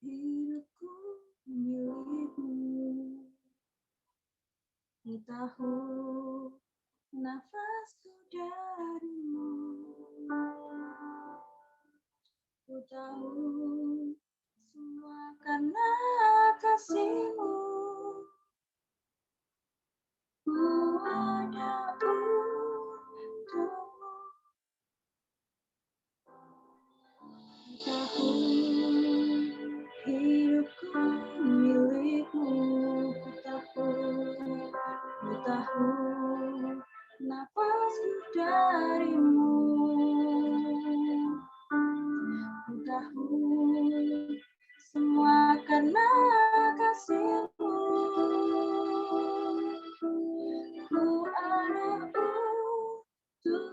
Hidupku milikmu, ku tahu nafasku darimu, ku tahu semua karena kasihmu. Ku ada untukmu, tahu hidupku milikmu, ku tahu nafasku darimu, ku tahu semua karena kasihmu. Ku ada untukmu,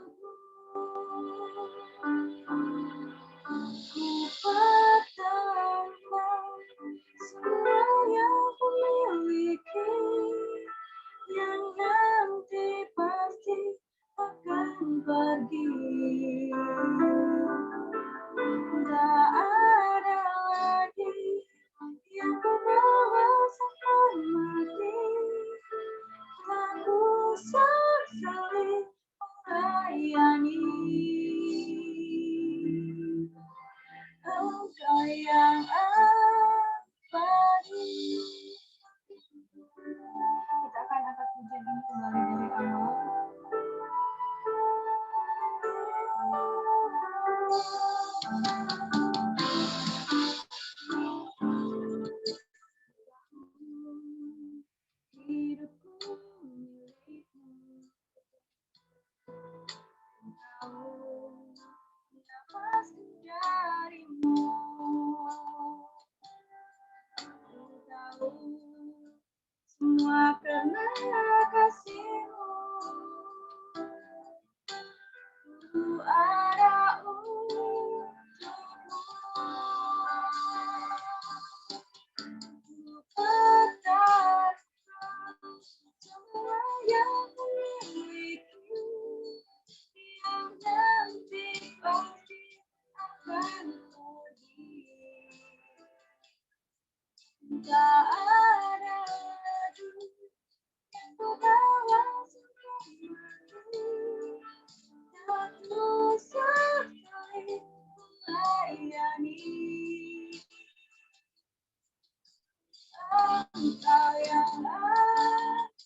ku pertahankan semua yang ku miliki, yang nanti pasti akan pergi. Tak ada lagi yang ku bawa sampai mati. Aku sesali melayani Engkau yang abadi. Kita akan angkat pujian ini kembali dari awal. Hidupku milikmu, tahu nafasku darimu, tahu semua karena kasihmu. Ku ada untukmu, ku pertahankan semua yang ku miliki, yang nanti pasti akan pergi. Tak ada lagi yang ku bawa sampai mati. Aku sekali melayani Engkau yang abadi.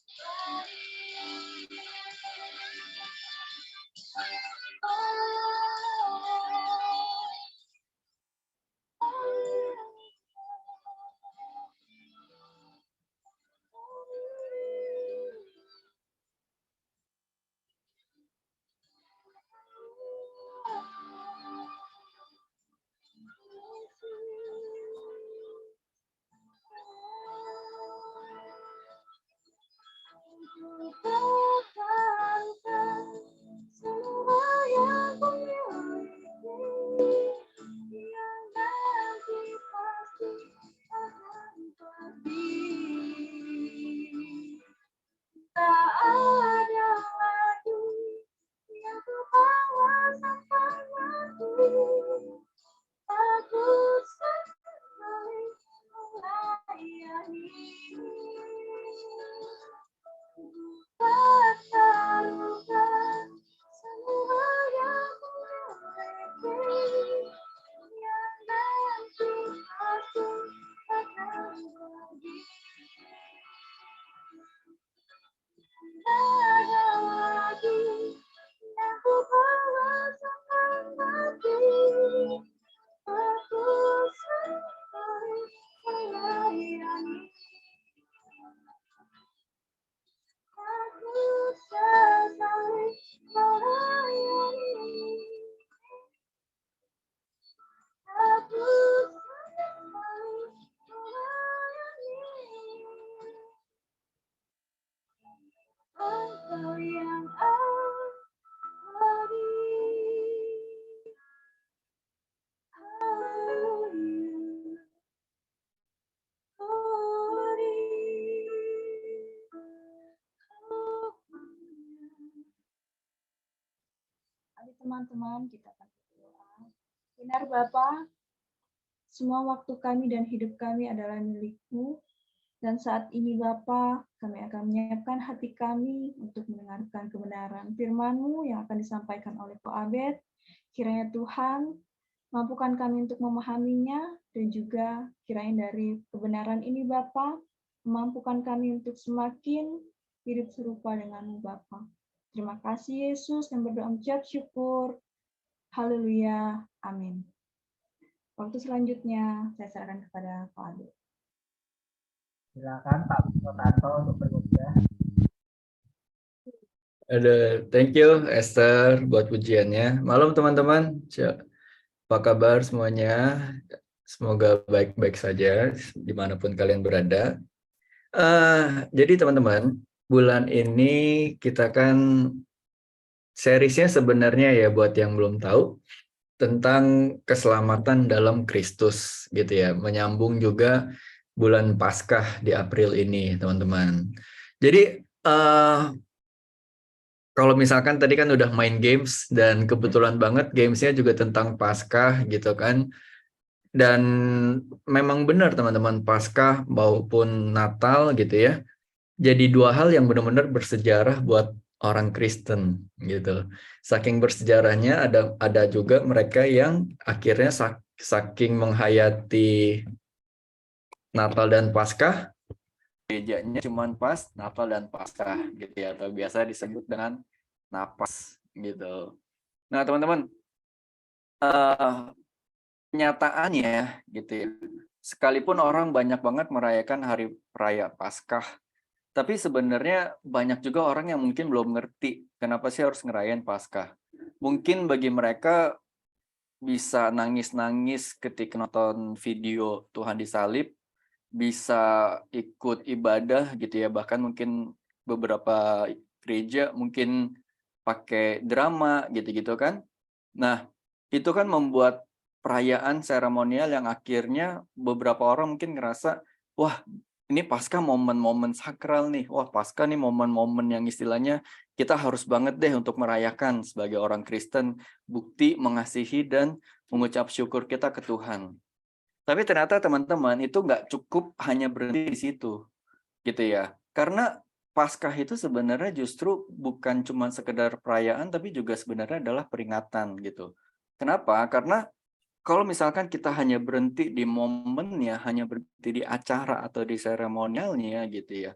teman-teman, kita akan berdoa. Benar Bapa, semua waktu kami dan hidup kami adalah milik-Mu. Dan saat ini Bapa, kami akan menyiapkan hati kami untuk mendengarkan kebenaran firman-Mu yang akan disampaikan oleh Ko Abed. Kiranya Tuhan mampukan kami untuk memahaminya, dan juga kiranya dari kebenaran ini Bapa, memampukan kami untuk semakin hidup serupa dengan-Mu Bapa. Terima kasih Yesus, yang berdoa mengucap syukur. Haleluya. Amin. Waktu selanjutnya saya serahkan kepada Pak Ade. Silakan Pak Tanto untuk berbicara. Thank you Esther buat pujiannya. Malam teman-teman, apa kabar semuanya? Semoga baik-baik saja dimanapun kalian berada. Jadi teman-teman, bulan ini kita kan seriesnya sebenarnya ya buat yang belum tahu tentang keselamatan dalam Kristus gitu ya, menyambung juga bulan Paskah di April ini teman-teman. Jadi kalau misalkan tadi kan udah main games dan kebetulan banget gamesnya juga tentang Paskah gitu kan. Dan memang benar teman-teman, Paskah maupun Natal gitu ya. Jadi dua hal yang benar-benar bersejarah buat orang Kristen gitu. Saking bersejarahnya ada juga mereka yang akhirnya saking menghayati Natal dan Paskah, gerejanya cuman pas Natal dan Paskah gitu ya, atau biasa disebut dengan napas gitu. Nah teman-teman, kenyataannya gitu ya, sekalipun orang banyak banget merayakan hari raya Paskah, tapi sebenarnya banyak juga orang yang mungkin belum ngerti kenapa sih harus ngerayain Paskah. Mungkin bagi mereka bisa nangis-nangis ketika nonton video Tuhan disalib, bisa ikut ibadah gitu ya, bahkan mungkin beberapa gereja mungkin pakai drama gitu-gitu kan. Nah, itu kan membuat perayaan seremonial yang akhirnya beberapa orang mungkin ngerasa, wah ini Paskah momen-momen sakral nih, wah Paskah nih momen-momen yang istilahnya kita harus banget deh untuk merayakan sebagai orang Kristen, bukti mengasihi dan mengucap syukur kita ke Tuhan. Tapi ternyata teman-teman itu nggak cukup hanya berhenti di situ, gitu ya. Karena Paskah itu sebenarnya justru bukan cuma sekedar perayaan, tapi juga sebenarnya adalah peringatan gitu. Kenapa? Karena kalau misalkan kita hanya berhenti di momennya, hanya berhenti di acara atau di seremonialnya gitu ya,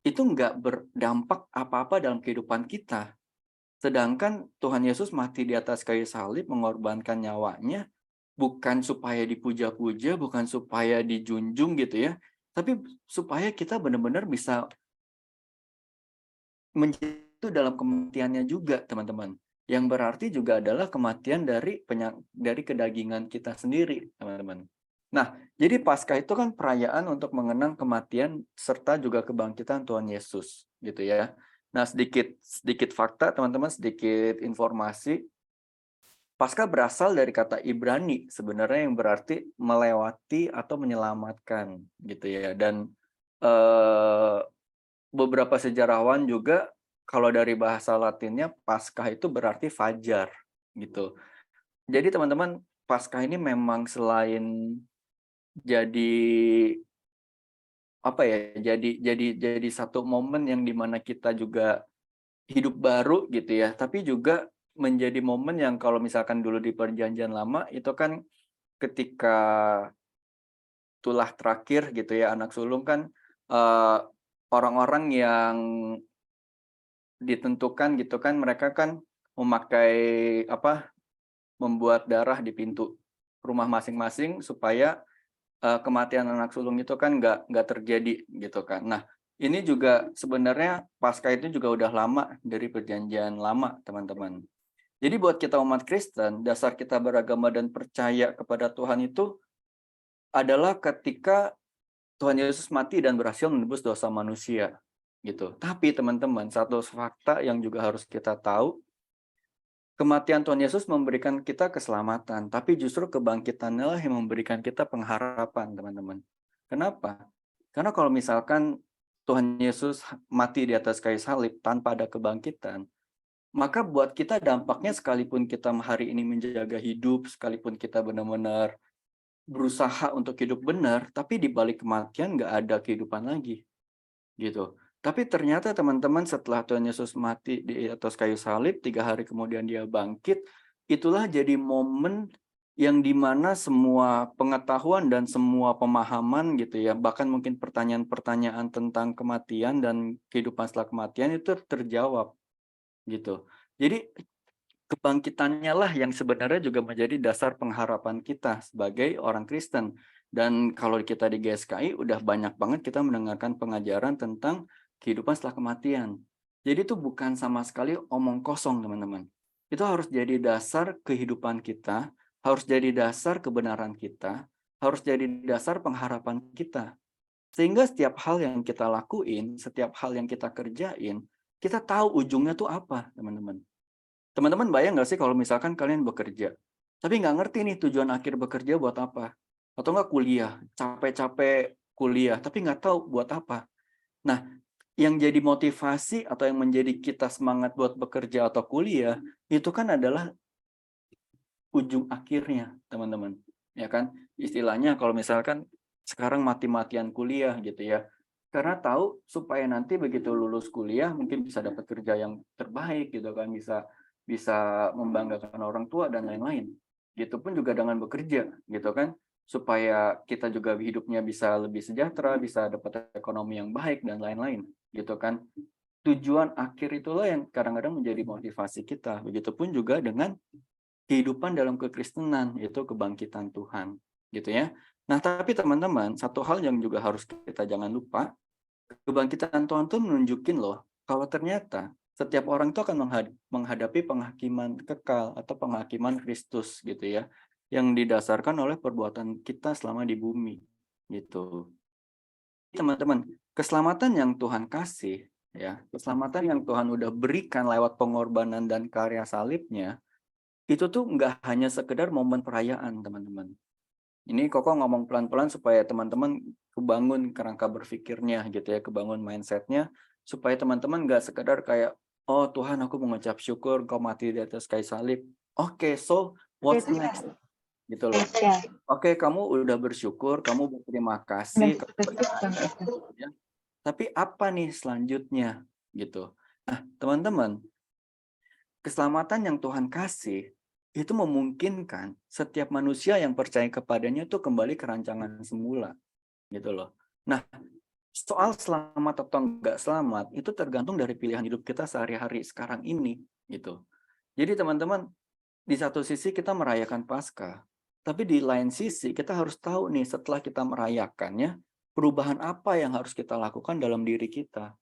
itu nggak berdampak apa-apa dalam kehidupan kita. Sedangkan Tuhan Yesus mati di atas kayu salib, mengorbankan nyawanya, bukan supaya dipuja-puja, bukan supaya dijunjung gitu ya, tapi supaya kita benar-benar bisa menjadi dalam kematiannya juga, teman-teman. Yang berarti juga adalah kematian dari kedagingan kita sendiri, teman-teman. Nah, jadi Paskah itu kan perayaan untuk mengenang kematian serta juga kebangkitan Tuhan Yesus, gitu ya. Nah, sedikit fakta, teman-teman, sedikit informasi. Paskah berasal dari kata Ibrani sebenarnya yang berarti melewati atau menyelamatkan, gitu ya. Dan beberapa sejarawan juga kalau dari bahasa Latinnya Paskah itu berarti fajar gitu. Jadi teman-teman, Paskah ini memang selain jadi apa ya? Jadi satu momen yang dimana kita juga hidup baru gitu ya, tapi juga menjadi momen yang kalau misalkan dulu di Perjanjian Lama itu kan ketika tulah terakhir gitu ya, anak sulung kan orang-orang yang ditentukan gitu kan, mereka kan memakai membuat darah di pintu rumah masing-masing supaya kematian anak sulung itu kan nggak terjadi gitu kan. Nah, ini juga sebenarnya Paskah itu juga udah lama dari Perjanjian Lama, teman-teman. Jadi buat kita umat Kristen, dasar kita beragama dan percaya kepada Tuhan itu adalah ketika Tuhan Yesus mati dan berhasil menebus dosa manusia gitu. Tapi teman-teman, satu fakta yang juga harus kita tahu, kematian Tuhan Yesus memberikan kita keselamatan, tapi justru kebangkitannya lah yang memberikan kita pengharapan, teman-teman. Kenapa? Karena kalau misalkan Tuhan Yesus mati di atas kayu salib tanpa ada kebangkitan, Maka buat kita dampaknya sekalipun kita hari ini menjaga hidup, sekalipun kita benar-benar berusaha untuk hidup benar, tapi di balik kematian nggak ada kehidupan lagi, gitu. Tapi ternyata teman-teman setelah Tuhan Yesus mati di atas kayu salib, 3 hari kemudian dia bangkit, itulah jadi momen yang dimana semua pengetahuan dan semua pemahaman gitu ya, bahkan mungkin pertanyaan-pertanyaan tentang kematian dan kehidupan setelah kematian itu terjawab gitu. Jadi kebangkitannya lah yang sebenarnya juga menjadi dasar pengharapan kita sebagai orang Kristen. Dan kalau kita di GSKI udah banyak banget kita mendengarkan pengajaran tentang kehidupan setelah kematian. Jadi itu bukan sama sekali omong kosong, teman-teman. Itu harus jadi dasar kehidupan kita, harus jadi dasar kebenaran kita, harus jadi dasar pengharapan kita. Sehingga setiap hal yang kita lakuin, setiap hal yang kita kerjain, kita tahu ujungnya tuh apa, teman-teman. Teman-teman bayang nggak sih kalau misalkan kalian bekerja, tapi nggak ngerti nih tujuan akhir bekerja buat apa? Atau nggak kuliah, capek-capek kuliah, tapi nggak tahu buat apa. Nah, yang jadi motivasi atau yang menjadi kita semangat buat bekerja atau kuliah, itu kan adalah ujung akhirnya, teman-teman. Ya kan? Istilahnya kalau misalkan sekarang mati-matian kuliah gitu ya. Karena tahu supaya nanti begitu lulus kuliah mungkin bisa dapat kerja yang terbaik gitu kan, bisa bisa membanggakan orang tua dan lain-lain. Gitu pun juga dengan bekerja gitu kan, supaya kita juga hidupnya bisa lebih sejahtera, bisa dapat ekonomi yang baik dan lain-lain gitu kan. Tujuan akhir itulah yang kadang-kadang menjadi motivasi kita. Begitupun juga dengan kehidupan dalam kekristenan, yaitu kebangkitan Tuhan, gitu ya. Nah, tapi teman-teman, satu hal yang juga harus kita jangan lupa, kebangkitan Tuhan itu menunjukin loh, kalau ternyata setiap orang itu akan menghadapi penghakiman kekal atau penghakiman Kristus, gitu ya, yang didasarkan oleh perbuatan kita selama di bumi, gitu. Teman-teman, keselamatan yang Tuhan kasih, ya, keselamatan yang Tuhan udah berikan lewat pengorbanan dan karya salibnya, itu tuh nggak hanya sekedar momen perayaan, teman-teman. Ini Koko ngomong pelan-pelan supaya teman-teman kebangun kerangka berpikirnya gitu ya, kebangun mindsetnya, supaya teman-teman nggak sekedar kayak, oh Tuhan aku mengucap syukur kau mati di atas kayu salib. Oke, so what's next? Gitu loh. Oke, kamu udah bersyukur, kamu berterima kasih, ya. Tapi apa nih selanjutnya? Gitu. Nah, teman-teman, keselamatan yang Tuhan kasih itu memungkinkan setiap manusia yang percaya kepadanya itu kembali ke rancangan semula, gitu loh. Nah, soal selamat atau enggak selamat itu tergantung dari pilihan hidup kita sehari-hari sekarang ini, gitu. Jadi teman-teman, di satu sisi kita merayakan Paskah, tapi di lain sisi kita harus tahu nih setelah kita merayakannya, perubahan apa yang harus kita lakukan dalam diri kita.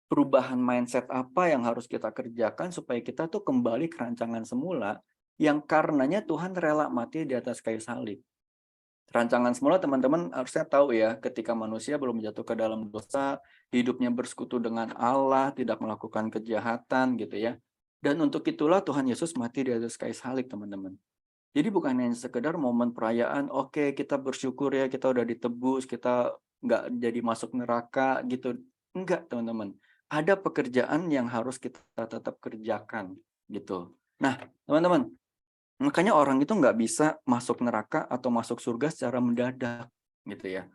Perubahan mindset apa yang harus kita kerjakan supaya kita tuh kembali ke rancangan semula yang karenanya Tuhan rela mati di atas kayu salib. Rancangan semula teman-teman harusnya tahu ya, ketika manusia belum jatuh ke dalam dosa, hidupnya bersekutu dengan Allah, tidak melakukan kejahatan gitu ya. Dan untuk itulah Tuhan Yesus mati di atas kayu salib, teman-teman. Jadi bukan hanya sekedar momen perayaan, oke kita bersyukur ya kita udah ditebus, kita nggak jadi masuk neraka gitu. Enggak, teman-teman. Ada pekerjaan yang harus kita tetap kerjakan gitu. Nah, teman-teman, makanya orang itu nggak bisa masuk neraka atau masuk surga secara mendadak gitu ya.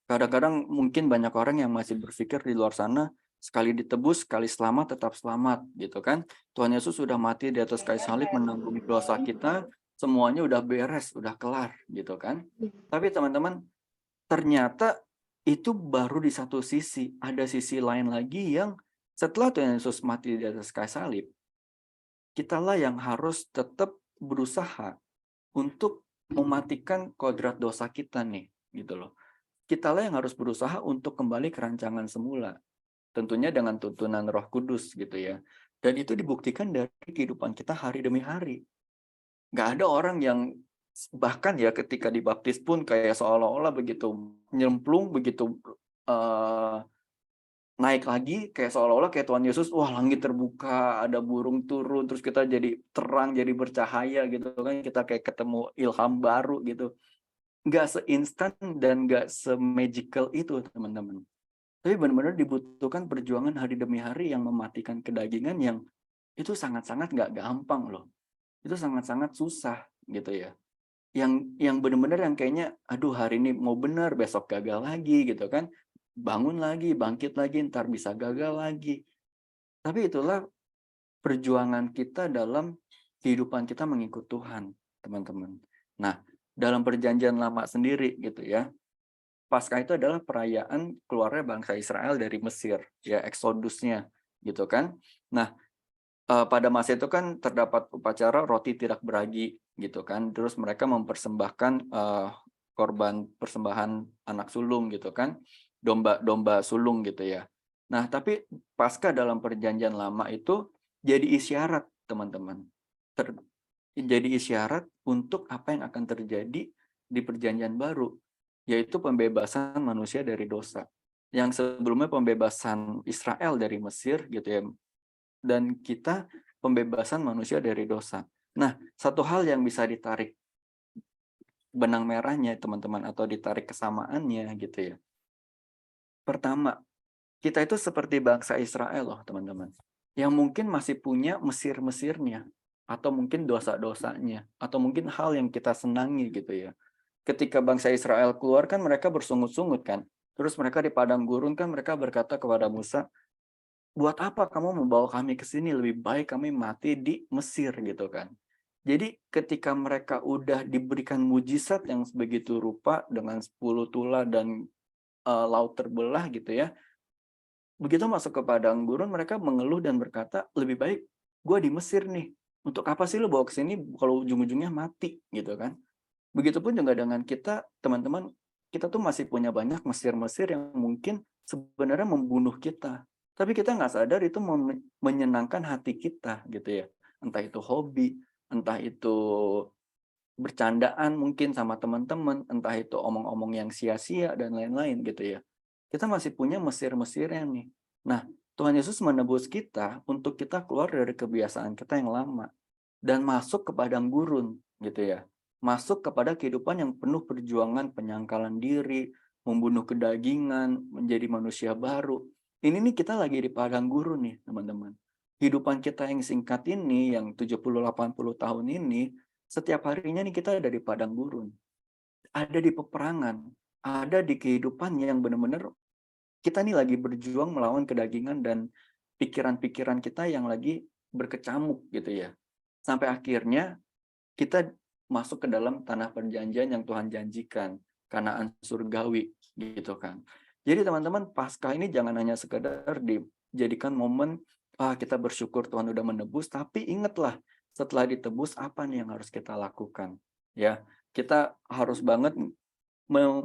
Kadang-kadang mungkin banyak orang yang masih berpikir di luar sana, sekali ditebus, sekali selamat, tetap selamat, gitu kan. Tuhan Yesus sudah mati di atas kayu salib menanggung dosa kita, semuanya udah beres, udah kelar, gitu kan. Tapi teman-teman, ternyata itu baru di satu sisi. Ada sisi lain lagi yang setelah Tuhan Yesus mati di atas kayu salib, kitalah yang harus tetap berusaha untuk mematikan kodrat dosa kita nih, gitu loh. Kitalah yang harus berusaha untuk kembali ke rancangan semula. Tentunya dengan tuntunan Roh Kudus gitu ya. Dan itu dibuktikan dari kehidupan kita hari demi hari. Nggak ada orang yang bahkan ya ketika dibaptis pun kayak seolah-olah begitu nyemplung, begitu naik lagi kayak seolah-olah kayak Tuhan Yesus, wah langit terbuka, ada burung turun, terus kita jadi terang, jadi bercahaya gitu kan, kita kayak ketemu ilham baru gitu. Nggak seinstan dan nggak se-magical itu, teman-teman. Tapi benar-benar dibutuhkan perjuangan hari demi hari yang mematikan kedagingan yang itu sangat-sangat nggak gampang loh. Itu sangat-sangat susah gitu ya. Yang benar-benar yang kayaknya, aduh hari ini mau benar, besok gagal lagi gitu kan. Bangun lagi, bangkit lagi, ntar bisa gagal lagi. Tapi itulah perjuangan kita dalam kehidupan kita mengikut Tuhan, teman-teman. Nah, dalam perjanjian lama sendiri gitu ya, Paskah itu adalah perayaan keluarnya bangsa Israel dari Mesir, ya eksodusnya gitu kan. Nah, pada masa itu kan terdapat upacara roti tidak beragi gitu kan. Terus mereka mempersembahkan korban persembahan anak sulung gitu kan, domba sulung gitu ya. Nah, tapi Paskah dalam perjanjian lama itu jadi isyarat, teman-teman. Jadi isyarat untuk apa yang akan terjadi di perjanjian baru, yaitu pembebasan manusia dari dosa. Yang sebelumnya pembebasan Israel dari Mesir gitu ya, dan kita pembebasan manusia dari dosa. Nah, satu hal yang bisa ditarik benang merahnya teman-teman, atau ditarik kesamaannya gitu ya. Pertama, kita itu seperti bangsa Israel loh teman-teman, yang mungkin masih punya Mesir-Mesirnya, atau mungkin dosa-dosanya, atau mungkin hal yang kita senangi gitu ya. Ketika bangsa Israel keluar kan mereka bersungut-sungut kan, terus mereka di padang gurun kan mereka berkata kepada Musa, buat apa kamu membawa kami ke sini? Lebih baik kami mati di Mesir gitu kan. Jadi ketika mereka udah diberikan mujizat yang begitu rupa dengan 10 tula dan laut terbelah gitu ya. Begitu masuk ke padang gurun mereka mengeluh dan berkata, lebih baik gue di Mesir nih. Untuk apa sih lo bawa ke sini kalau ujung-ujungnya mati gitu kan. Begitupun juga dengan kita, teman-teman, kita tuh masih punya banyak Mesir-Mesir yang mungkin sebenarnya membunuh kita. Tapi kita nggak sadar itu menyenangkan hati kita gitu ya. Entah itu hobi, entah itu bercandaan mungkin sama teman-teman, entah itu omong-omong yang sia-sia dan lain-lain gitu ya. Kita masih punya Mesir-Mesirnya nih. Nah, Tuhan Yesus menebus kita untuk kita keluar dari kebiasaan kita yang lama dan masuk ke padang gurun gitu ya. Masuk kepada kehidupan yang penuh perjuangan, penyangkalan diri, membunuh kedagingan, menjadi manusia baru. Ini nih kita lagi di padang gurun nih, teman-teman. Kehidupan kita yang singkat ini, yang 70-80 tahun ini, setiap harinya nih kita ada di padang gurun. Ada di peperangan, ada di kehidupan yang benar-benar kita nih lagi berjuang melawan kedagingan dan pikiran-pikiran kita yang lagi berkecamuk gitu ya. Sampai akhirnya kita masuk ke dalam tanah perjanjian yang Tuhan janjikan, Kanaan surgawi gitu kan. Jadi teman-teman, Paskah ini jangan hanya sekedar dijadikan momen kita bersyukur Tuhan udah menebus, tapi ingatlah setelah ditebus apa nih yang harus kita lakukan. Ya, kita harus banget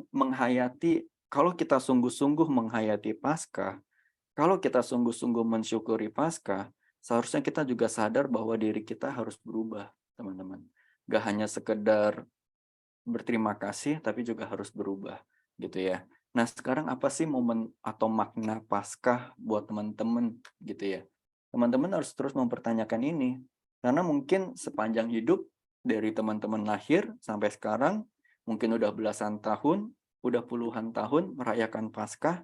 menghayati, kalau kita sungguh-sungguh menghayati Paskah, kalau kita sungguh-sungguh mensyukuri Paskah, seharusnya kita juga sadar bahwa diri kita harus berubah, teman-teman. Gak hanya sekedar berterima kasih, tapi juga harus berubah, gitu ya. Nah, sekarang apa sih momen atau makna Paskah buat teman-teman, gitu ya? Teman-teman harus terus mempertanyakan ini, karena mungkin sepanjang hidup, dari teman-teman lahir sampai sekarang, mungkin udah belasan tahun, udah puluhan tahun merayakan Paskah,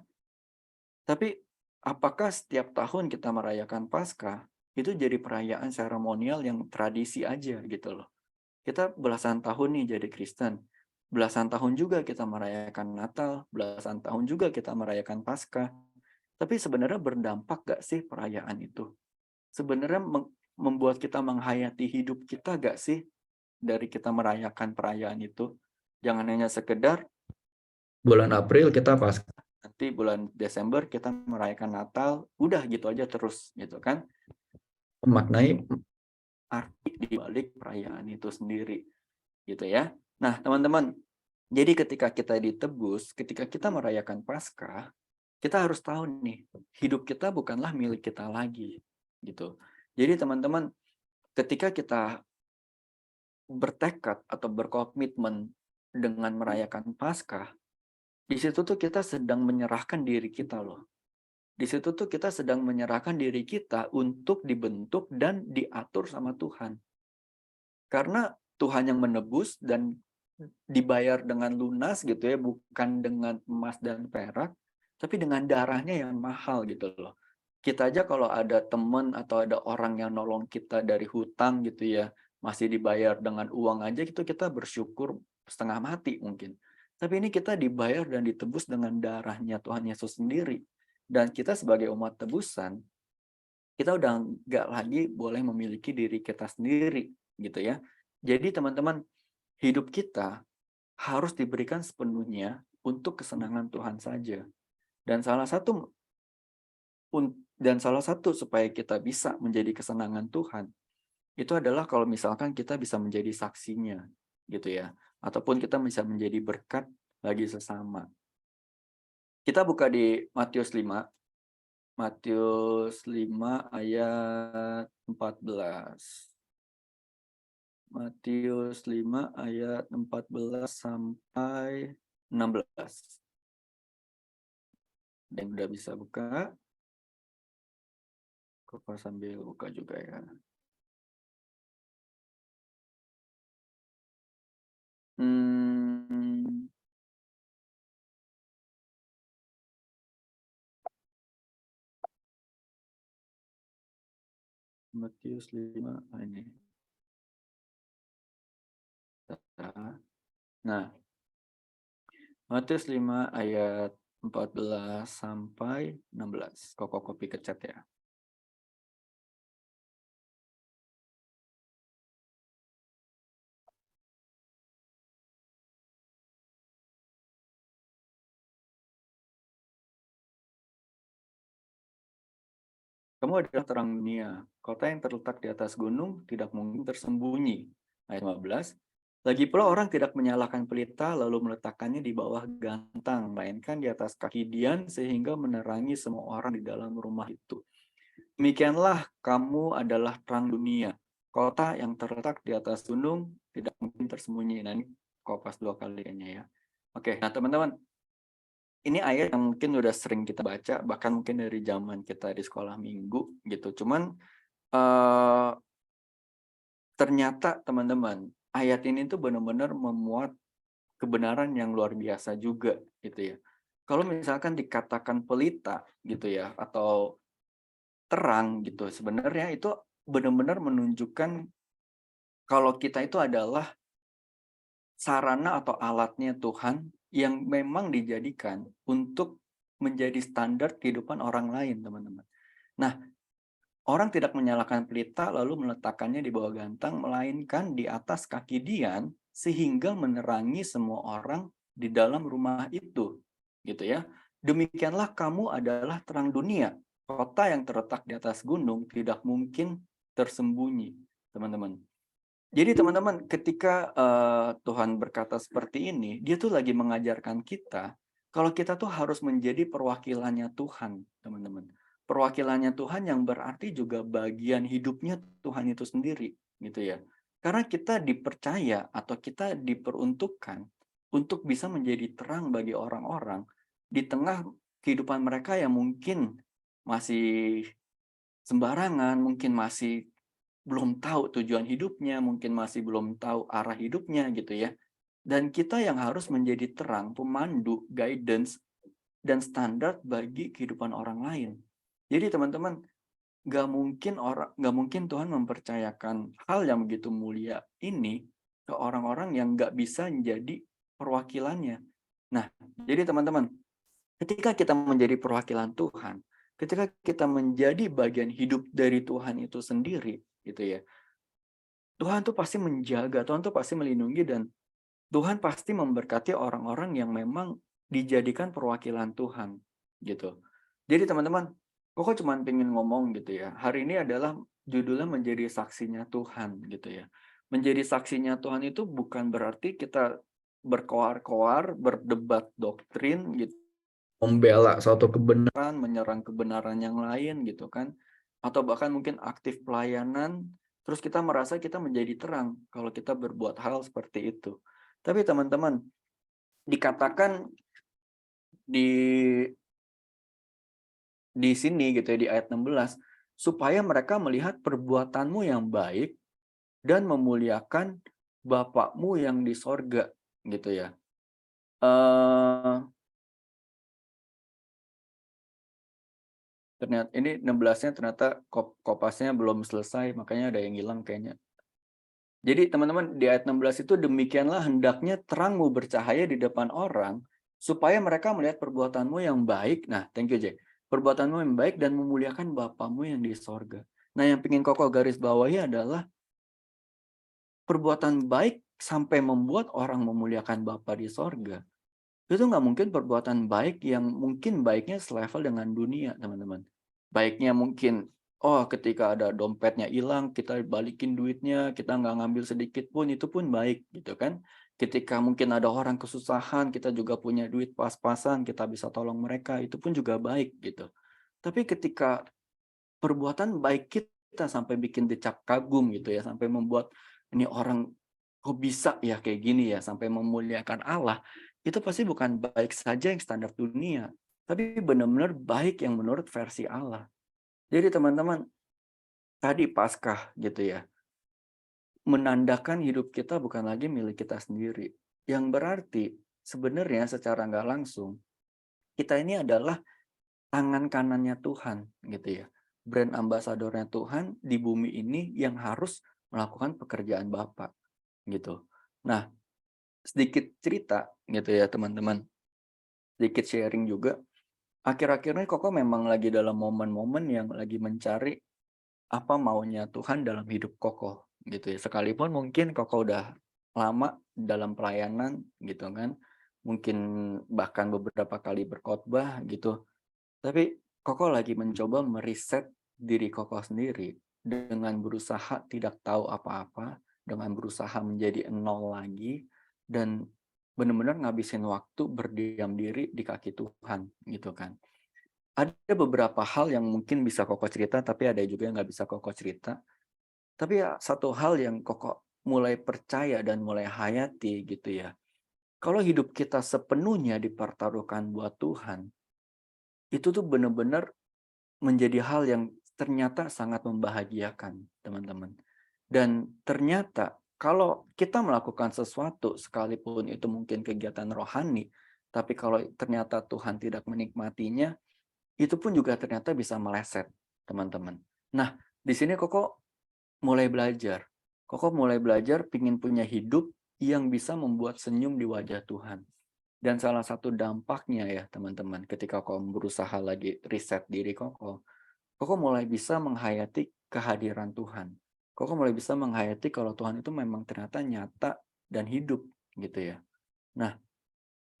tapi apakah setiap tahun kita merayakan Paskah itu jadi perayaan seremonial yang tradisi aja gitu loh. Kita belasan tahun nih jadi Kristen. Belasan tahun juga kita merayakan Natal, belasan tahun juga kita merayakan Paskah. Tapi sebenarnya berdampak gak sih perayaan itu? Sebenarnya membuat kita menghayati hidup kita gak sih dari kita merayakan perayaan itu? Jangan hanya sekedar bulan April kita Paskah, nanti bulan Desember kita merayakan Natal, udah gitu aja terus gitu kan. Memaknai arti di balik perayaan itu sendiri gitu ya. Nah, teman-teman, jadi ketika kita ditebus, ketika kita merayakan Paskah, kita harus tahu nih, hidup kita bukanlah milik kita lagi gitu. Jadi teman-teman, ketika kita bertekad atau berkomitmen dengan merayakan Paskah, di situ tuh kita sedang menyerahkan diri kita loh. Di situ tuh kita sedang menyerahkan diri kita untuk dibentuk dan diatur sama Tuhan. Karena Tuhan yang menebus dan dibayar dengan lunas gitu ya, bukan dengan emas dan perak, tapi dengan darahnya yang mahal gitu loh. Kita aja kalau ada teman atau ada orang yang nolong kita dari hutang gitu ya, masih dibayar dengan uang aja gitu kita bersyukur setengah mati mungkin. Tapi ini kita dibayar dan ditebus dengan darahnya Tuhan Yesus sendiri. Dan kita sebagai umat tebusan, kita udah nggak lagi boleh memiliki diri kita sendiri gitu ya. Jadi teman-teman, hidup kita harus diberikan sepenuhnya untuk kesenangan Tuhan saja. Dan salah satu supaya kita bisa menjadi kesenangan Tuhan, itu adalah kalau misalkan kita bisa menjadi saksinya, gitu ya. Ataupun kita bisa menjadi berkat bagi sesama. Kita buka di Matius 5. Matius 5 ayat 14. Matius 5 ayat 14 sampai 16. Dan udah bisa buka. Kok sambil buka juga ya. Matius 5 ini. Nah, Matius 5 ayat 14 sampai 16. Koko kopi ke chat ya. Kamu adalah terang dunia. Kota yang terletak di atas gunung tidak mungkin tersembunyi. Ayat 15. Lagi pula orang tidak menyalakan pelita lalu meletakkannya di bawah gantang, melainkan di atas kaki dian sehingga menerangi semua orang di dalam rumah itu. Demikianlah kamu adalah terang dunia. Kota yang terletak di atas gunung tidak mungkin tersembunyi. Nah, ini kopas 2 kali ya. Oke, nah teman-teman, ini ayat yang mungkin udah sering kita baca, bahkan mungkin dari zaman kita di sekolah minggu gitu. Cuman ternyata teman-teman, ayat ini tuh benar-benar memuat kebenaran yang luar biasa juga gitu ya. Kalau misalkan dikatakan pelita gitu ya, atau terang gitu, sebenarnya itu benar-benar menunjukkan kalau kita itu adalah sarana atau alatnya Tuhan yang memang dijadikan untuk menjadi standar kehidupan orang lain, teman-teman. Nah, orang tidak menyalakan pelita lalu meletakkannya di bawah gantang, melainkan di atas kaki dian sehingga menerangi semua orang di dalam rumah itu, gitu ya. Demikianlah kamu adalah terang dunia. Kota yang terletak di atas gunung tidak mungkin tersembunyi, teman-teman. Jadi teman-teman, ketika Tuhan berkata seperti ini, dia tuh lagi mengajarkan kita kalau kita tuh harus menjadi perwakilannya Tuhan, teman-teman. Perwakilannya Tuhan yang berarti juga bagian hidupnya Tuhan itu sendiri, gitu ya. Karena kita dipercaya atau kita diperuntukkan untuk bisa menjadi terang bagi orang-orang di tengah kehidupan mereka yang mungkin masih sembarangan, mungkin masih belum tahu tujuan hidupnya, mungkin masih belum tahu arah hidupnya gitu ya. Dan kita yang harus menjadi terang, pemandu, guidance, dan standar bagi kehidupan orang lain. Jadi teman-teman, nggak mungkin Tuhan mempercayakan hal yang begitu mulia ini ke orang-orang yang nggak bisa menjadi perwakilannya. Nah, jadi teman-teman, ketika kita menjadi perwakilan Tuhan, ketika kita menjadi bagian hidup dari Tuhan itu sendiri, gitu ya, Tuhan tuh pasti menjaga, Tuhan tuh pasti melindungi, dan Tuhan pasti memberkati orang-orang yang memang dijadikan perwakilan Tuhan, gitu. Jadi teman-teman, Koko cuma pengen ngomong gitu ya, hari ini adalah judulnya menjadi saksinya Tuhan, gitu ya. Menjadi saksinya Tuhan itu bukan berarti kita berkoar-koar, berdebat doktrin, gitu, membela suatu kebenaran, menyerang kebenaran yang lain, gitu kan. Atau bahkan mungkin aktif pelayanan, terus kita merasa kita menjadi terang kalau kita berbuat hal seperti itu. Tapi teman-teman, dikatakan di sini gitu ya, di ayat 16, supaya mereka melihat perbuatanmu yang baik dan memuliakan Bapakmu yang di sorga, gitu ya. Ternyata ini 16-nya ternyata kopasnya belum selesai, makanya ada yang hilang kayaknya. Jadi teman-teman di ayat 16 itu demikianlah hendaknya terangmu bercahaya di depan orang supaya mereka melihat perbuatanmu yang baik. Nah, thank you Jack. Perbuatanmu yang baik dan memuliakan Bapamu yang di sorga. Nah, yang pengen Koko garis bawahi adalah perbuatan baik sampai membuat orang memuliakan Bapa di sorga. Itu nggak mungkin perbuatan baik yang mungkin baiknya selevel dengan dunia, teman-teman. Baiknya mungkin, oh ketika ada dompetnya hilang, kita balikin duitnya, kita nggak ngambil sedikit pun, itu pun baik, gitu kan. Ketika mungkin ada orang kesusahan, kita juga punya duit pas-pasan, kita bisa tolong mereka, itu pun juga baik, gitu. Tapi ketika perbuatan baik kita sampai bikin decak kagum, gitu ya, sampai membuat ini orang kok bisa ya kayak gini ya, sampai memuliakan Allah, itu pasti bukan baik saja yang standar dunia, tapi benar-benar baik yang menurut versi Allah. Jadi teman-teman, tadi Paskah gitu ya, menandakan hidup kita bukan lagi milik kita sendiri. Yang berarti sebenarnya secara nggak langsung, kita ini adalah tangan kanannya Tuhan gitu ya. Brand ambasadornya Tuhan di bumi ini yang harus melakukan pekerjaan Bapa gitu. Nah, sedikit cerita gitu ya teman-teman. Sedikit sharing juga. Akhir-akhir ini Koko memang lagi dalam momen-momen yang lagi mencari apa maunya Tuhan dalam hidup Koko gitu ya. Sekalipun mungkin Koko udah lama dalam pelayanan gitu kan. Mungkin bahkan beberapa kali berkhotbah gitu. Tapi Koko lagi mencoba meriset diri Koko sendiri dengan berusaha tidak tahu apa-apa, dengan berusaha menjadi nol lagi dan benar-benar ngabisin waktu berdiam diri di kaki Tuhan gitu kan. Ada beberapa hal yang mungkin bisa Koko cerita, tapi ada juga yang nggak bisa Koko cerita. Tapi ya satu hal yang Koko mulai percaya dan mulai hayati gitu ya. Kalau hidup kita sepenuhnya dipertaruhkan buat Tuhan, itu tuh benar-benar menjadi hal yang ternyata sangat membahagiakan, teman-teman. Dan ternyata kalau kita melakukan sesuatu, sekalipun itu mungkin kegiatan rohani, tapi kalau ternyata Tuhan tidak menikmatinya, itu pun juga ternyata bisa meleset, teman-teman. Nah, di sini Koko mulai belajar. Koko mulai belajar pingin punya hidup yang bisa membuat senyum di wajah Tuhan. Dan salah satu dampaknya ya, teman-teman, ketika Koko berusaha lagi riset diri Koko, Koko mulai bisa menghayati kehadiran Tuhan. Koko mulai bisa menghayati kalau Tuhan itu memang ternyata nyata dan hidup gitu ya. Nah,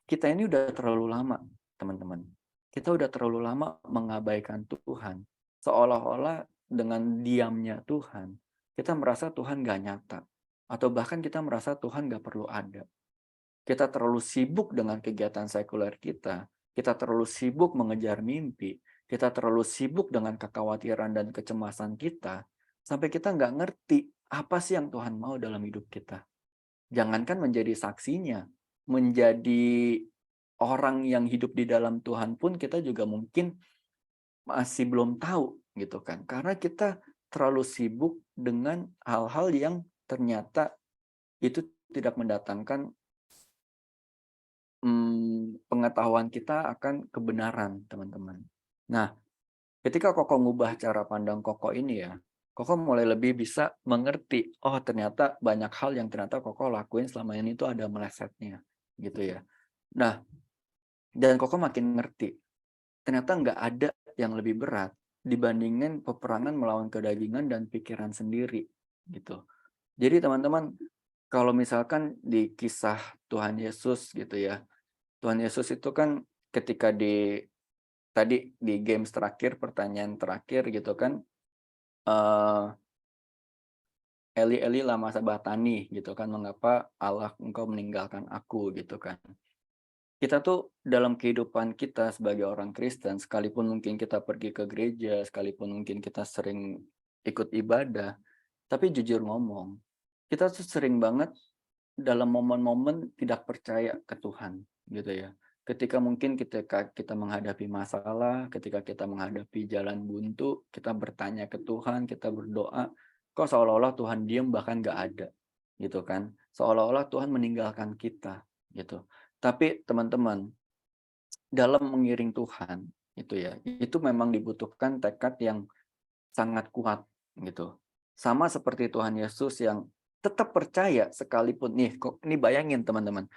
kita ini udah terlalu lama, teman-teman. Kita udah terlalu lama mengabaikan Tuhan. Seolah-olah dengan diamnya Tuhan, kita merasa Tuhan gak nyata. Atau bahkan kita merasa Tuhan gak perlu ada. Kita terlalu sibuk dengan kegiatan sekuler kita. Kita terlalu sibuk mengejar mimpi. Kita terlalu sibuk dengan kekhawatiran dan kecemasan kita. Sampai kita nggak ngerti apa sih yang Tuhan mau dalam hidup kita. Jangankan menjadi saksinya, menjadi orang yang hidup di dalam Tuhan pun kita juga mungkin masih belum tahu gitu kan. Karena kita terlalu sibuk dengan hal-hal yang ternyata itu tidak mendatangkan pengetahuan kita akan kebenaran, teman-teman. Nah, ketika Koko ngubah cara pandang Koko ini ya, Koko mulai lebih bisa mengerti, oh ternyata banyak hal yang ternyata Koko lakuin selama ini itu ada melesetnya, gitu ya. Nah, dan Koko makin ngerti, ternyata nggak ada yang lebih berat dibandingin peperangan melawan kedagingan dan pikiran sendiri, gitu. Jadi teman-teman, kalau misalkan di kisah Tuhan Yesus gitu ya, Tuhan Yesus itu kan ketika tadi di games terakhir, pertanyaan terakhir gitu kan, eh, Eli Eli lama sabatani gitu kan, mengapa Allah engkau meninggalkan aku gitu kan. Kita tuh dalam kehidupan kita sebagai orang Kristen, sekalipun mungkin kita pergi ke gereja, sekalipun mungkin kita sering ikut ibadah, tapi jujur ngomong, kita tuh sering banget dalam momen-momen tidak percaya ke Tuhan gitu ya. Ketika mungkin kita menghadapi masalah, ketika kita menghadapi jalan buntu, kita bertanya ke Tuhan, kita berdoa, kok seolah-olah Tuhan diam bahkan nggak ada gitu kan. Seolah-olah Tuhan meninggalkan kita gitu. Tapi teman-teman, dalam mengiring Tuhan, Itu ya. Itu memang dibutuhkan tekad yang sangat kuat gitu. Sama seperti Tuhan Yesus yang tetap percaya sekalipun nih, kok ini bayangin teman-teman.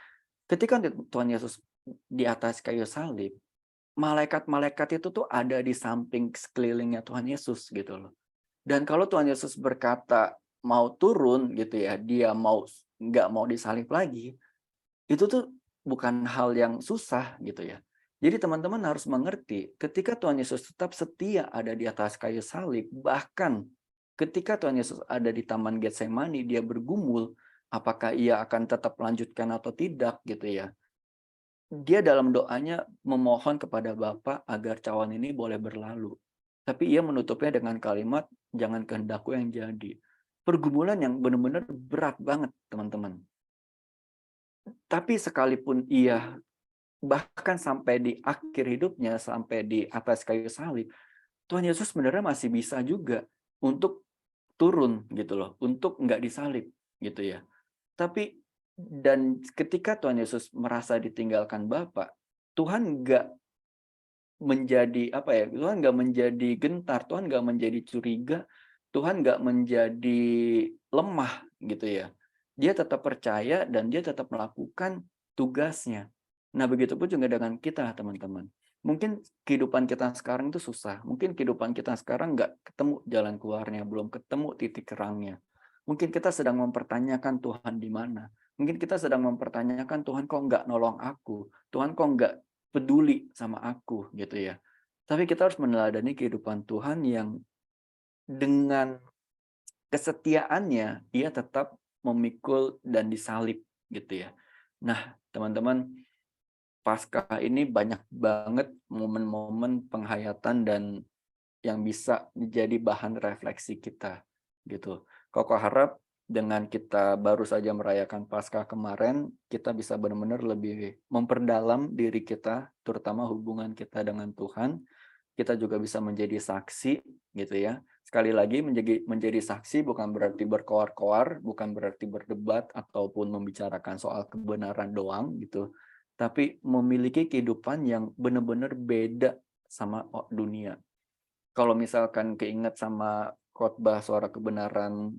Ketika Tuhan Yesus di atas kayu salib, malaikat-malaikat itu tuh ada di samping sekelilingnya Tuhan Yesus gitu loh. Dan kalau Tuhan Yesus berkata mau turun gitu ya, dia nggak mau disalib lagi, itu tuh bukan hal yang susah gitu ya. Jadi teman-teman harus mengerti, ketika Tuhan Yesus tetap setia ada di atas kayu salib, bahkan ketika Tuhan Yesus ada di Taman Getsemani, dia bergumul, apakah ia akan tetap melanjutkan atau tidak gitu ya. Dia dalam doanya memohon kepada Bapa agar cawan ini boleh berlalu. Tapi ia menutupnya dengan kalimat, jangan kehendakku yang jadi. Pergumulan yang benar-benar berat banget, teman-teman. Tapi sekalipun ia bahkan sampai di akhir hidupnya, sampai di atas kayu salib, Tuhan Yesus sebenarnya masih bisa juga untuk turun gitu loh, untuk nggak disalib gitu ya. Tapi dan ketika Tuhan Yesus merasa ditinggalkan Bapa, Tuhan nggak menjadi apa ya? Tuhan nggak menjadi gentar, Tuhan nggak menjadi curiga, Tuhan nggak menjadi lemah gitu ya. Dia tetap percaya dan dia tetap melakukan tugasnya. Nah, begitupun juga dengan kita, teman-teman. Mungkin kehidupan kita sekarang itu susah. Mungkin kehidupan kita sekarang nggak ketemu jalan keluarnya, belum ketemu titik terangnya. Mungkin kita sedang mempertanyakan Tuhan di mana. Mungkin kita sedang mempertanyakan Tuhan kok nggak nolong aku. Tuhan kok nggak peduli sama aku gitu ya. Tapi kita harus meneladani kehidupan Tuhan yang dengan kesetiaannya ia tetap memikul dan disalib gitu ya. Nah, teman-teman, Paskah ini banyak banget momen-momen penghayatan dan yang bisa menjadi bahan refleksi kita gitu. Koko harap dengan kita baru saja merayakan Paskah kemarin, kita bisa benar-benar lebih memperdalam diri kita, terutama hubungan kita dengan Tuhan. Kita juga bisa menjadi saksi gitu ya. Sekali lagi menjadi saksi bukan berarti berkoar-koar, bukan berarti berdebat ataupun membicarakan soal kebenaran doang gitu. Tapi memiliki kehidupan yang benar-benar beda sama dunia. Kalau misalkan keinget sama khotbah Suara Kebenaran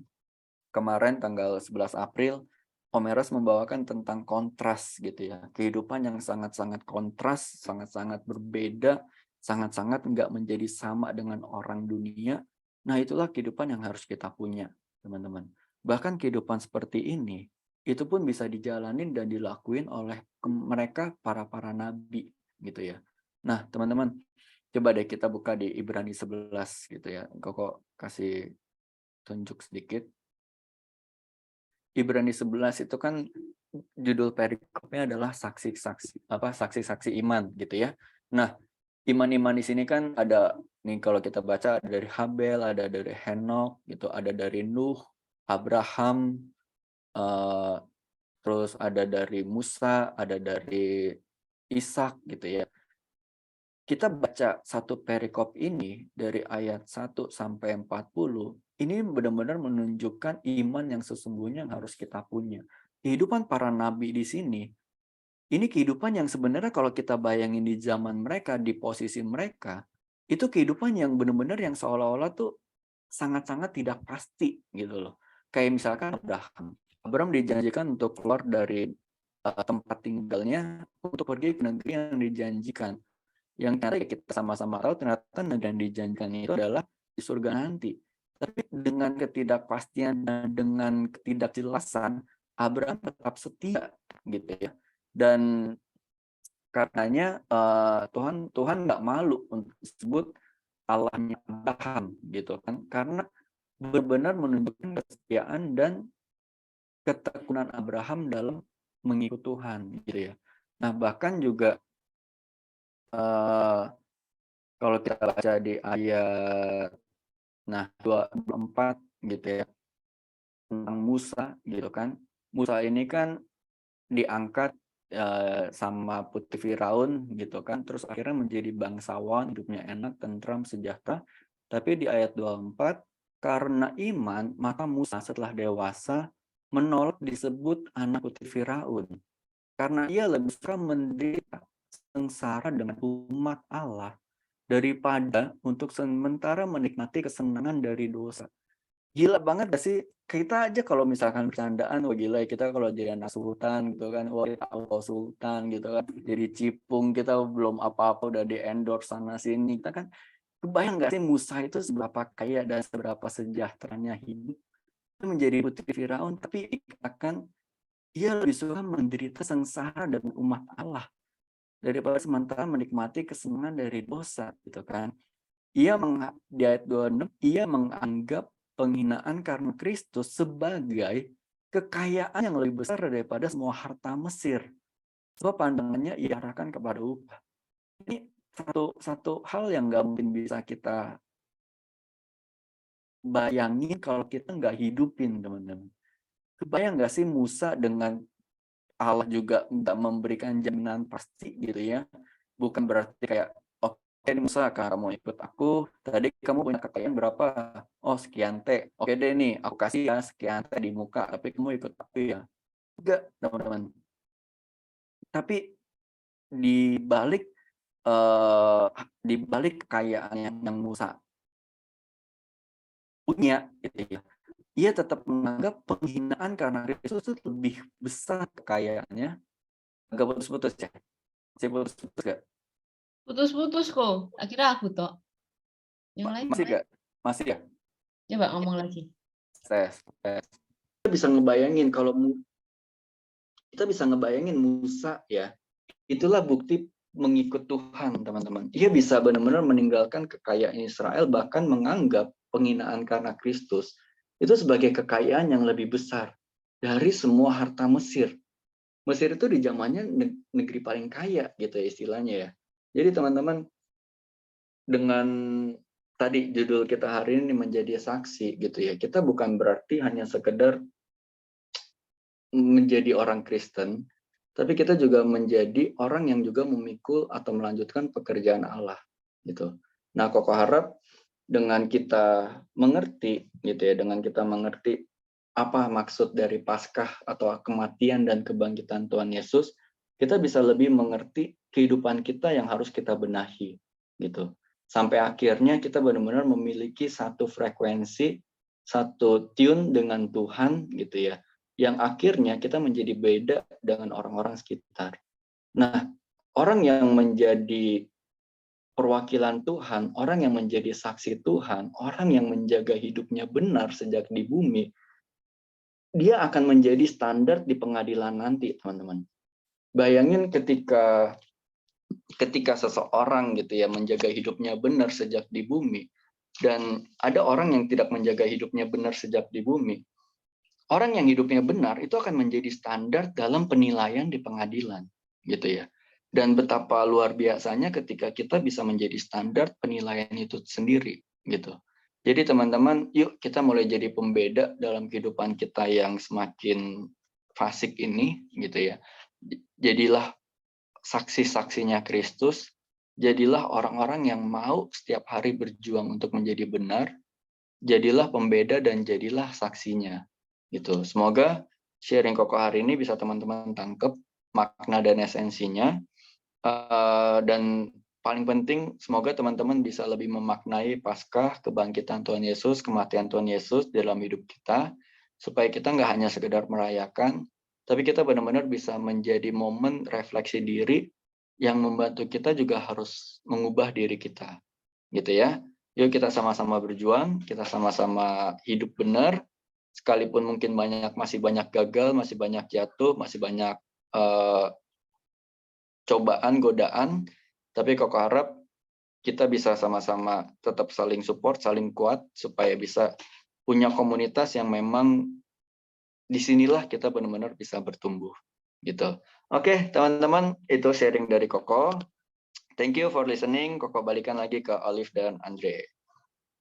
kemarin tanggal 11 April, Om Eras membawakan tentang kontras gitu ya. Kehidupan yang sangat-sangat kontras, sangat-sangat berbeda, sangat-sangat nggak menjadi sama dengan orang dunia. Nah, itulah kehidupan yang harus kita punya, teman-teman. Bahkan kehidupan seperti ini, itu pun bisa dijalanin dan dilakuin oleh mereka para nabi gitu ya. Nah, teman-teman, coba deh kita buka di Ibrani 11 gitu ya. Koko kasih tunjuk sedikit. Ibrani 11 itu kan judul perikopnya adalah saksi-saksi iman gitu ya. Nah, iman-iman di sini kan ada nih kalau kita baca ada dari Habel, ada dari Henok gitu, ada dari Nuh, Abraham, eh, terus ada dari Musa, ada dari Ishak gitu ya. Kita baca satu perikop ini dari ayat 1 sampai 40, ini benar-benar menunjukkan iman yang sesungguhnya yang harus kita punya. Kehidupan para nabi di sini, ini kehidupan yang sebenarnya kalau kita bayangin di zaman mereka, di posisi mereka, itu kehidupan yang benar-benar yang seolah-olah tuh sangat-sangat tidak pasti gitu loh. Kayak misalkan Abraham. Abraham dijanjikan untuk keluar dari tempat tinggalnya untuk pergi ke negeri yang dijanjikan. Yang ternyata ya kita sama-sama tahu ternyata negeri yang dijanjikan itu adalah di surga nanti. Tapi dengan ketidakpastian dan dengan ketidakjelasan, Abraham tetap setia gitu ya. Dan karenanya Tuhan nggak malu untuk disebut Allahnya Abraham gitu kan, karena benar-benar menunjukkan kesetiaan dan ketekunan Abraham dalam mengikut Tuhan gitu ya. Nah bahkan juga kalau kita baca di ayat 24 gitu ya tentang Musa gitu kan. Musa ini kan diangkat sama putri Firaun gitu kan, terus akhirnya menjadi bangsawan, hidupnya enak, tentram, sejahtera. Tapi di ayat 24, karena iman maka Musa setelah dewasa menolak disebut anak putri Firaun karena ia lebih suka menderita sengsara dengan umat Allah daripada untuk sementara menikmati kesenangan dari dosa. Gila banget gak sih? Kita aja kalau misalkan bercandaan, wah gila ya kita kalau jadi anak sultan gitu kan, wah kita tahu sultan gitu kan, jadi cipung kita belum apa-apa udah di endorse sana sini. Kita kan kebayang gak sih Musa itu seberapa kaya dan seberapa sejahteranya hidup? Itu menjadi putri Firaun, tapi dikatakan ia lebih suka menderita sengsara dengan umat Allah daripada sementara menikmati kesenangan dari dosa gitu kan. Di ayat 26, ia menganggap penghinaan karena Kristus sebagai kekayaan yang lebih besar daripada semua harta Mesir. Sebab pandangannya ia arahkan kepada upah. Ini satu hal yang nggak mungkin bisa kita bayangin kalau kita nggak hidupin, teman-teman. Kebayang nggak sih Musa dengan Allah juga nggak memberikan jaminan pasti gitu ya. Bukan berarti kayak, oke Musa, kamu ikut aku, tadi kamu punya kekayaan berapa? Oh sekian T. Oke deh nih, aku kasih ya sekian T di muka, tapi kamu ikut aku ya. Enggak, teman-teman. Tapi di balik kekayaan yang Musa punya gitu ya, ia tetap menganggap penghinaan karena Kristus itu lebih besar kekayaannya. Agak putus-putus ya? Masih putus-putus gak? Putus-putus kok. Akhirnya aku toh. Yang lain Masih gak? Masih ya? coba ngomong lagi. Tes. Kita bisa ngebayangin Musa ya, itulah bukti mengikut Tuhan, teman-teman. Ia bisa benar-benar meninggalkan kekayaan Israel, bahkan menganggap penghinaan karena Kristus itu sebagai kekayaan yang lebih besar dari semua harta Mesir. Mesir itu di zamannya negeri paling kaya gitu ya istilahnya ya. Jadi teman-teman, dengan tadi judul kita hari ini menjadi saksi gitu ya, kita bukan berarti hanya sekedar menjadi orang Kristen, tapi kita juga menjadi orang yang juga memikul atau melanjutkan pekerjaan Allah gitu. Nah, Koko harap dengan kita mengerti gitu ya, dengan kita mengerti apa maksud dari Paskah atau kematian dan kebangkitan Tuhan Yesus, kita bisa lebih mengerti kehidupan kita yang harus kita benahi gitu. Sampai akhirnya kita benar-benar memiliki satu frekuensi, satu tune dengan Tuhan gitu ya, yang akhirnya kita menjadi beda dengan orang-orang sekitar. Nah, orang yang menjadi perwakilan Tuhan, orang yang menjadi saksi Tuhan, orang yang menjaga hidupnya benar sejak di bumi, dia akan menjadi standar di pengadilan nanti, teman-teman. Bayangin ketika seseorang gitu ya menjaga hidupnya benar sejak di bumi, dan ada orang yang tidak menjaga hidupnya benar sejak di bumi. Orang yang hidupnya benar itu akan menjadi standar dalam penilaian di pengadilan, gitu ya. Dan betapa luar biasanya ketika kita bisa menjadi standar penilaian itu sendiri, gitu. Jadi teman-teman, yuk kita mulai jadi pembeda dalam kehidupan kita yang semakin fasik ini, gitu ya. Jadilah saksi-saksinya Kristus, jadilah orang-orang yang mau setiap hari berjuang untuk menjadi benar, jadilah pembeda dan jadilah saksinya. Gitu. Semoga sharing Koko hari ini bisa teman-teman tangkap makna dan esensinya. Dan paling penting, semoga teman-teman bisa lebih memaknai Paskah, kebangkitan Tuhan Yesus, kematian Tuhan Yesus dalam hidup kita, supaya kita nggak hanya sekedar merayakan, tapi kita benar-benar bisa menjadi momen refleksi diri yang membantu kita juga harus mengubah diri kita. Gitu ya. Yuk kita sama-sama berjuang, kita sama-sama hidup benar, sekalipun mungkin masih banyak gagal, masih banyak jatuh, masih banyak cobaan, godaan, tapi Koko harap kita bisa sama-sama tetap saling support, saling kuat, supaya bisa punya komunitas yang memang disinilah kita benar-benar bisa bertumbuh. Gitu. Oke, teman-teman, itu sharing dari Koko. Thank you for listening. Koko balikan lagi ke Olive dan Andre.